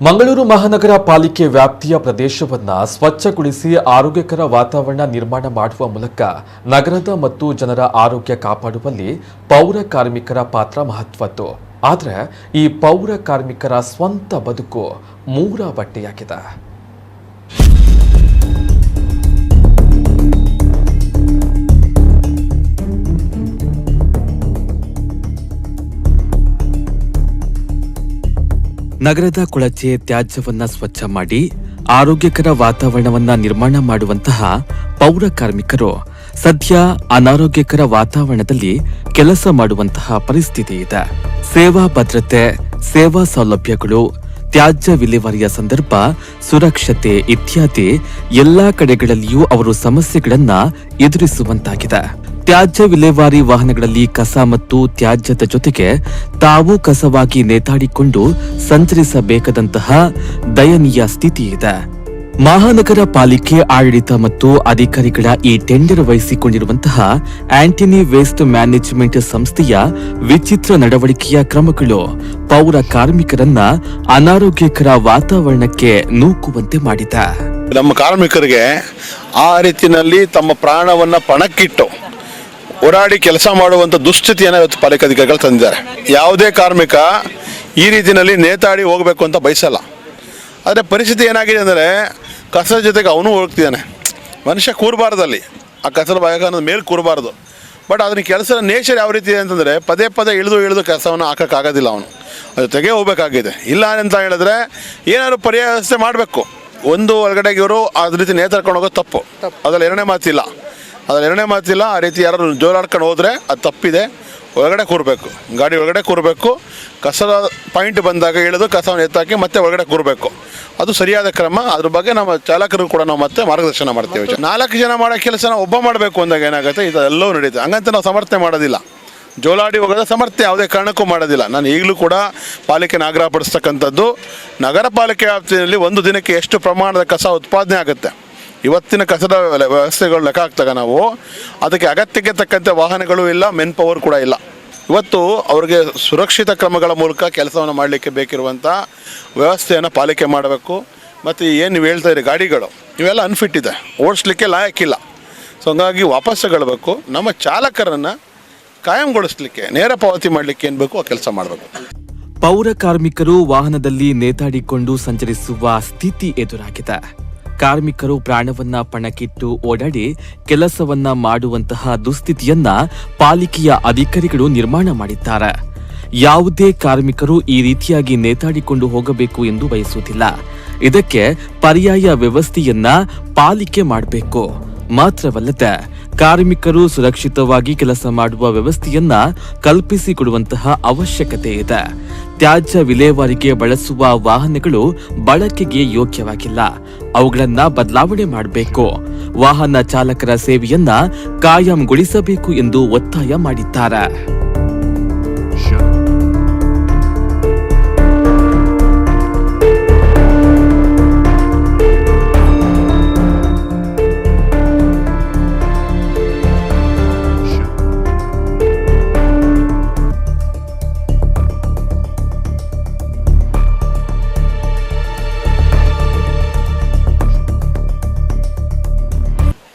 ಮಂಗಳೂರು ಮಹಾನಗರ ಪಾಲಿಕೆ ವ್ಯಾಪ್ತಿಯ ಪ್ರದೇಶವನ್ನು ಸ್ವಚ್ಛಗೊಳಿಸಿ ಆರೋಗ್ಯಕರ ವಾತಾವರಣ ನಿರ್ಮಾಣ ಮಾಡುವ ಮೂಲಕ ನಗರದ ಮತ್ತು ಜನರ ಆರೋಗ್ಯ ಕಾಪಾಡುವಲ್ಲಿ ಪೌರ ಕಾರ್ಮಿಕರ ಪಾತ್ರ ಮಹತ್ವದ್ದು. ಆದರೆ ಈ ಪೌರ ಕಾರ್ಮಿಕರ ಸ್ವಂತ ಬದುಕು ಮೂರ ಬಟ್ಟೆಯಾಗಿದೆ. ನಗರದ ಕೊಳಚೆ ತ್ಯಾಜ್ಯವನ್ನ ಸ್ವಚ್ಛ ಮಾಡಿ ಆರೋಗ್ಯಕರ ವಾತಾವರಣವನ್ನ ನಿರ್ಮಾಣ ಮಾಡುವಂತಹ ಪೌರ ಕಾರ್ಮಿಕರು ಸದ್ಯ ಅನಾರೋಗ್ಯಕರ ವಾತಾವರಣದಲ್ಲಿ ಕೆಲಸ ಮಾಡುವಂತಹ ಪರಿಸ್ಥಿತಿ ಇದೆ. ಸೇವಾ ಭದ್ರತೆ, ಸೇವಾ ಸೌಲಭ್ಯಗಳು, ತ್ಯಾಜ್ಯ ವಿಲೇವಾರಿಯ ಸಂದರ್ಭ, ಸುರಕ್ಷತೆ ಇತ್ಯಾದಿ ಎಲ್ಲಾ ಕಡೆಗಳಲ್ಲಿಯೂ ಅವರು ಸಮಸ್ಯೆಗಳನ್ನ ಎದುರಿಸುವಂತಾಗಿದೆ. ತ್ಯಾಜ್ಯ ವಿಲೇವಾರಿ ವಾಹನಗಳಲ್ಲಿ ಕಸ ಮತ್ತು ತ್ಯಾಜ್ಯದ ಜೊತೆಗೆ ತಾವು ಕಸವಾಗಿ ನೇತಾಡಿಕೊಂಡು ಸಂಚರಿಸಬೇಕಾದಂತಹ ದಯನೀಯ ಸ್ಥಿತಿ ಇದೆ. ಮಹಾನಗರ ಪಾಲಿಕೆ ಆಡಳಿತ ಮತ್ತು ಅಧಿಕಾರಿಗಳ ಈ ಟೆಂಡರ್ ವಹಿಸಿಕೊಂಡಿರುವಂತಹ ಆಂಟನಿ ವೇಸ್ಟ್ ಮ್ಯಾನೇಜ್ಮೆಂಟ್ ಸಂಸ್ಥೆಯ ವಿಚಿತ್ರ ನಡವಳಿಕೆಯ ಕ್ರಮಗಳು ಪೌರ ಕಾರ್ಮಿಕರನ್ನ ಅನಾರೋಗ್ಯಕರ ವಾತಾವರಣಕ್ಕೆ ನೂಕುವಂತೆ ಮಾಡಿದೆ. ನಮ್ಮ ಕಾರ್ಮಿಕರಿಗೆ ಆ ರೀತಿಯಲ್ಲಿ ತಮ್ಮ ಪ್ರಾಣವನ್ನ ಪಣಕ್ಕಿಟ್ಟು ಹೋರಾಡಿ ಕೆಲಸ ಮಾಡುವಂಥ ದುಸ್ಥಿತಿಯನ್ನು ಇವತ್ತು ಪಾಲಿಕೆ ಅಧಿಕಾರಿಗಳು ತಂದಿದ್ದಾರೆ. ಯಾವುದೇ ಕಾರ್ಮಿಕ ಈ ರೀತಿಯಲ್ಲಿ ನೇತಾಡಿ ಹೋಗಬೇಕು ಅಂತ ಬಯಸಲ್ಲ. ಆದರೆ ಪರಿಸ್ಥಿತಿ ಏನಾಗಿದೆ ಅಂದರೆ ಕಸದ ಜೊತೆಗೆ ಅವನು ಹೋಗ್ತಿದ್ದಾನೆ. ಮನುಷ್ಯ ಕೂರಬಾರ್ದಲ್ಲಿ, ಆ ಕಸದ ಭಾಗದ ಮೇಲೆ ಕೂರಬಾರ್ದು. ಬಟ್ ಅದನ್ನ ಕೆಲಸದ ನೇಚರ್ ಯಾವ ರೀತಿ ಇದೆ ಅಂತಂದರೆ ಪದೇ ಪದೇ ಇಳಿದು ಕೆಲಸವನ್ನು ಹಾಕೋಕ್ಕಾಗೋದಿಲ್ಲ. ಅವನು ಅದು ತೆಗೆ ಹೋಗಬೇಕಾಗಿದೆ. ಇಲ್ಲ ಅಂತ ಹೇಳಿದ್ರೆ ಏನಾದ್ರು ಪರ್ಯಾಯ ವ್ಯವಸ್ಥೆ ಮಾಡಬೇಕು. ಒಂದು ಒಳಗಡೆಗೆ ಇವರು ಅದ ರೀತಿ ನೇತಾಡ್ಕೊಂಡು ಹೋಗೋದು ತಪ್ಪು. ಅದ್ರಲ್ಲಿ ಎರಡನೇ ಮಾತಿಲ್ಲ. ಆ ರೀತಿ ಯಾರು ಜೋಲಾಡ್ಕೊಂಡು ಹೋದರೆ ಅದು ತಪ್ಪಿದೆ. ಒಳಗಡೆ ಕೂರಬೇಕು, ಗಾಡಿ ಒಳಗಡೆ ಕೂರಬೇಕು. ಕಸದ ಪಾಯಿಂಟ್ ಬಂದಾಗ ಇಳಿದು ಕಸವನ್ನು ಎತ್ತಾಕಿ ಮತ್ತೆ ಒಳಗಡೆ ಕೂರಬೇಕು. ಅದು ಸರಿಯಾದ ಕ್ರಮ. ಅದ್ರ ಬಗ್ಗೆ ನಮ್ಮ ಚಾಲಕರು ಕೂಡ ನಾವು ಮತ್ತೆ ಮಾರ್ಗದರ್ಶನ ಮಾಡ್ತೇವೆ. 4 ಜನ ಮಾಡೋ ಕೆಲಸನ ಒಬ್ಬ ಮಾಡಬೇಕು ಅಂದಾಗ ಏನಾಗುತ್ತೆ, ಇದೆಲ್ಲವೂ ನಡೀತದೆ. ಹಂಗಂತ ನಾವು ಸಮರ್ಥನೆ ಮಾಡೋದಿಲ್ಲ. ಜೋಲಾಡಿ ಹೋಗೋದ ಸಮರ್ಥನೆ ಯಾವುದೇ ಕಾರಣಕ್ಕೂ ಮಾಡೋದಿಲ್ಲ. ನಾನು ಈಗಲೂ ಕೂಡ ಪಾಲಿಕೆನ ಆಗ್ರಹಪಡಿಸ್ತಕ್ಕಂಥದ್ದು, ನಗರ ಪಾಲಿಕೆ ವ್ಯಾಪ್ತಿಯಲ್ಲಿ ಒಂದು ದಿನಕ್ಕೆ ಎಷ್ಟು ಪ್ರಮಾಣದ ಕಸ ಉತ್ಪಾದನೆ ಆಗುತ್ತೆ, ಇವತ್ತಿನ ಕಸದ ವ್ಯವಸ್ಥೆಗಳು ಲೆಕ್ಕ ಹಾಕ್ತಾಗ ನಾವು ಅದಕ್ಕೆ ಅಗತ್ಯಕ್ಕೆ ತಕ್ಕಂತೆ ವಾಹನಗಳು ಇಲ್ಲ, ಮೆನ್ ಪವರ್ ಕೂಡ ಇಲ್ಲ. ಇವತ್ತು ಅವ್ರಿಗೆ ಸುರಕ್ಷಿತ ಕ್ರಮಗಳ ಮೂಲಕ ಕೆಲಸವನ್ನು ಮಾಡಲಿಕ್ಕೆ ಬೇಕಿರುವಂಥ ವ್ಯವಸ್ಥೆಯನ್ನು ಪಾಲಿಕೆ ಮಾಡಬೇಕು. ಮತ್ತು ಏನು ನೀವು ಹೇಳ್ತಾ ಇರಿ ಗಾಡಿಗಳು ಇವೆಲ್ಲ ಅನ್ಫಿಟ್ ಇದೆ, ಓಡಿಸ್ಲಿಕ್ಕೆ ಲಾಯಕ್ಕಿಲ್ಲ. ಸೊ ಹಂಗಾಗಿ ವಾಪಸ್ ತಗೊಳ್ಬೇಕು. ನಮ್ಮ ಚಾಲಕರನ್ನು ಕಾಯಂಗೊಳಿಸ್ಲಿಕ್ಕೆ, ನೇರ ಪಾವತಿ ಮಾಡಲಿಕ್ಕೆ ಏನು ಬೇಕು ಆ ಕೆಲಸ ಮಾಡಬೇಕು. ಪೌರ ಕಾರ್ಮಿಕರು ವಾಹನದಲ್ಲಿ ನೇತಾಡಿಕೊಂಡು ಸಂಚರಿಸುವ ಸ್ಥಿತಿ ಎದುರಾಗಿದೆ. ಕಾರ್ಮಿಕರು ಪ್ರಾಣವನ್ನ ಪಣಕ್ಕಿಟ್ಟು ಓಡಾಡಿ ಕೆಲಸವನ್ನ ಮಾಡುವಂತಹ ದುಸ್ಥಿತಿಯನ್ನ ಪಾಲಿಕೆಯ ಅಧಿಕಾರಿಗಳು ನಿರ್ಮಾಣ ಮಾಡಿದ್ದಾರೆ. ಯಾವುದೇ ಕಾರ್ಮಿಕರು ಈ ರೀತಿಯಾಗಿ ನೇತಾಡಿಕೊಂಡು ಹೋಗಬೇಕು ಎಂದು ಬಯಸುವುದಿಲ್ಲ. ಇದಕ್ಕೆ ಪರ್ಯಾಯ ವ್ಯವಸ್ಥೆಯನ್ನ ಪಾಲಿಕೆ ಮಾಡಬೇಕು. ಮಾತ್ರವಲ್ಲದೆ ಕಾರ್ಮಿಕರು ಸುರಕ್ಷಿತವಾಗಿ ಕೆಲಸ ಮಾಡುವ ವ್ಯವಸ್ಥೆಯನ್ನ ಕಲ್ಪಿಸಿಕೊಡುವಂತಹ ಅವಶ್ಯಕತೆ ಇದೆ. ತ್ಯಾಜ್ಯ ವಿಲೇವಾರಿಗೆ ಬಳಸುವ ವಾಹನಗಳು ಬಳಕೆಗೆ ಯೋಗ್ಯವಾಗಿಲ್ಲ, ಅವುಗಳನ್ನ ಬದಲಾವಣೆ ಮಾಡಬೇಕು. ವಾಹನ ಚಾಲಕರ ಸೇವೆಯನ್ನ ಕಾಯಂಗೊಳಿಸಬೇಕು ಎಂದು ಒತ್ತಾಯ ಮಾಡಿದ್ದಾರೆ.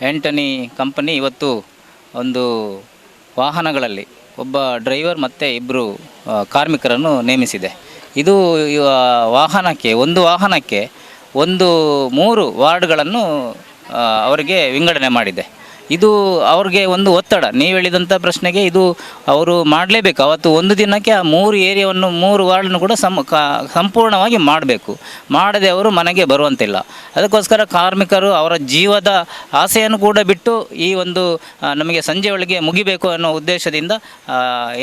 ಆಂಟನಿ ಕಂಪನಿ ಇವತ್ತು ಒಂದು ವಾಹನಗಳಲ್ಲಿ ಒಬ್ಬ ಡ್ರೈವರ್ ಮತ್ತು 2 ಕಾರ್ಮಿಕರನ್ನು ನೇಮಿಸಿದೆ. ಇದು ಒಂದು ವಾಹನಕ್ಕೆ 3 ವಾರ್ಡ್ಗಳನ್ನು ಅವರಿಗೆ ವಿಂಗಡಣೆ ಮಾಡಿದೆ. ಇದು ಅವ್ರಿಗೆ ಒಂದು ಒತ್ತಡ. ನೀವು ಹೇಳಿದಂಥ ಪ್ರಶ್ನೆಗೆ ಇದು ಅವರು ಮಾಡಲೇಬೇಕು. ಅವತ್ತು ಒಂದು ದಿನಕ್ಕೆ ಆ 3 ಏರಿಯಾವನ್ನು 3 ವಾರ್ಡನ್ನು ಕೂಡ ಸಂಪೂರ್ಣವಾಗಿ ಮಾಡಬೇಕು. ಮಾಡದೆ ಅವರು ಮನೆಗೆ ಬರುವಂತಿಲ್ಲ. ಅದಕ್ಕೋಸ್ಕರ ಕಾರ್ಮಿಕರು ಅವರ ಜೀವದ ಆಸೆಯನ್ನು ಕೂಡ ಬಿಟ್ಟು ಈ ಒಂದು ನಮಗೆ ಸಂಜೆ ಒಳಗೆ ಮುಗಿಬೇಕು ಅನ್ನೋ ಉದ್ದೇಶದಿಂದ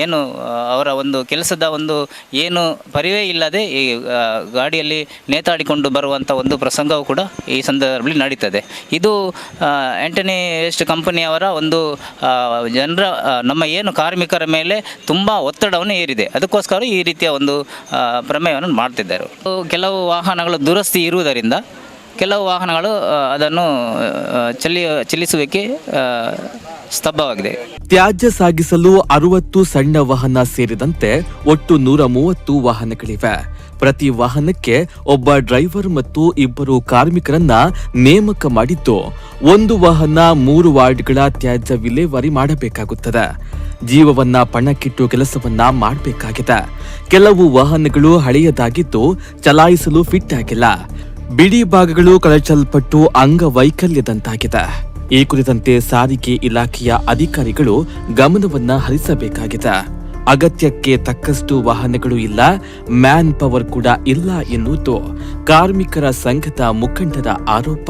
ಏನು ಅವರ ಒಂದು ಕೆಲಸದ ಒಂದು ಏನು ಪರಿವೇ ಇಲ್ಲದೆ ಈ ಗಾಡಿಯಲ್ಲಿ ನೇತಾಡಿಕೊಂಡು ಬರುವಂಥ ಒಂದು ಪ್ರಸಂಗವು ಕೂಡ ಈ ಸಂದರ್ಭದಲ್ಲಿ ನಡೀತದೆ. ಇದು ಆಂಟನಿ ವೇಸ್ಟ್ ಕಂಪನಿಯವರ ಒಂದು ಜನರ ನಮ್ಮ ಏನು ಕಾರ್ಮಿಕರ ಮೇಲೆ ತುಂಬ ಒತ್ತಡವನ್ನು ಏರಿದೆ. ಅದಕ್ಕೋಸ್ಕರ ಈ ರೀತಿಯ ಒಂದು ಪ್ರಮೇಯವನ್ನು ಮಾಡ್ತಿದ್ದಾರೆ. ಕೆಲವು ವಾಹನಗಳು ದುರಸ್ತಿ ಇರುವುದರಿಂದ ಕೆಲವು ವಾಹನಗಳು ಅದನ್ನು ಚಲಿಸುವಿಕೆ ಸ್ತಬ್ಧವಾಗಿದೆ. ತ್ಯಾಜ್ಯ ಸಾಗಿಸಲು 60 ಸಣ್ಣ ವಾಹನ ಸೇರಿದಂತೆ ಒಟ್ಟು 130 ವಾಹನಗಳಿವೆ. ಪ್ರತಿ ವಾಹನಕ್ಕೆ ಒಬ್ಬ ಡ್ರೈವರ್ ಮತ್ತು 2 ಕಾರ್ಮಿಕರನ್ನ ನೇಮಕ ಮಾಡಿದ್ದು, ಒಂದು ವಾಹನ 3 ವಾರ್ಡ್ಗಳ ತ್ಯಾಜ್ಯ ವಿಲೇವಾರಿ ಮಾಡಬೇಕಾಗುತ್ತದೆ. ಜೀವವನ್ನ ಪಣಕ್ಕಿಟ್ಟು ಕೆಲಸವನ್ನ ಮಾಡಬೇಕಾಗಿದೆ. ಕೆಲವು ವಾಹನಗಳು ಹಳೆಯದಾಗಿದ್ದು ಚಲಾಯಿಸಲು ಫಿಟ್ ಆಗಿಲ್ಲ. ಬಿಡಿ ಭಾಗಗಳು ಕಳಚಲ್ಪಟ್ಟು ಅಂಗವೈಕಲ್ಯದಂತಾಗಿದೆ. ಈ ಕುರಿತಂತೆ ಸಾರಿಗೆ ಇಲಾಖೆಯ ಅಧಿಕಾರಿಗಳು ಗಮನವನ್ನ ಹರಿಸಬೇಕಾಗಿದೆ. ಅಗತ್ಯಕ್ಕೆ ತಕ್ಕಷ್ಟು ವಾಹನಗಳು ಇಲ್ಲ, ಮ್ಯಾನ್ ಪವರ್ ಕೂಡ ಇಲ್ಲ ಎನ್ನುವುದು ಕಾರ್ಮಿಕರ ಸಂಘದ ಮುಖಂಡರ ಆರೋಪ.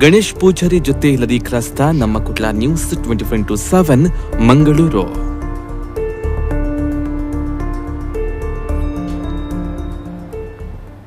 ಗಣೇಶ್ ಪೂಜಾರಿ ಜೊತೆ ಲದಿ ಕ್ರಾಸ್ತಾ, ನಮ್ಮ ಕುಟ್ಲ ನ್ಯೂಸ್ 24/7 ಮಂಗಳೂರು.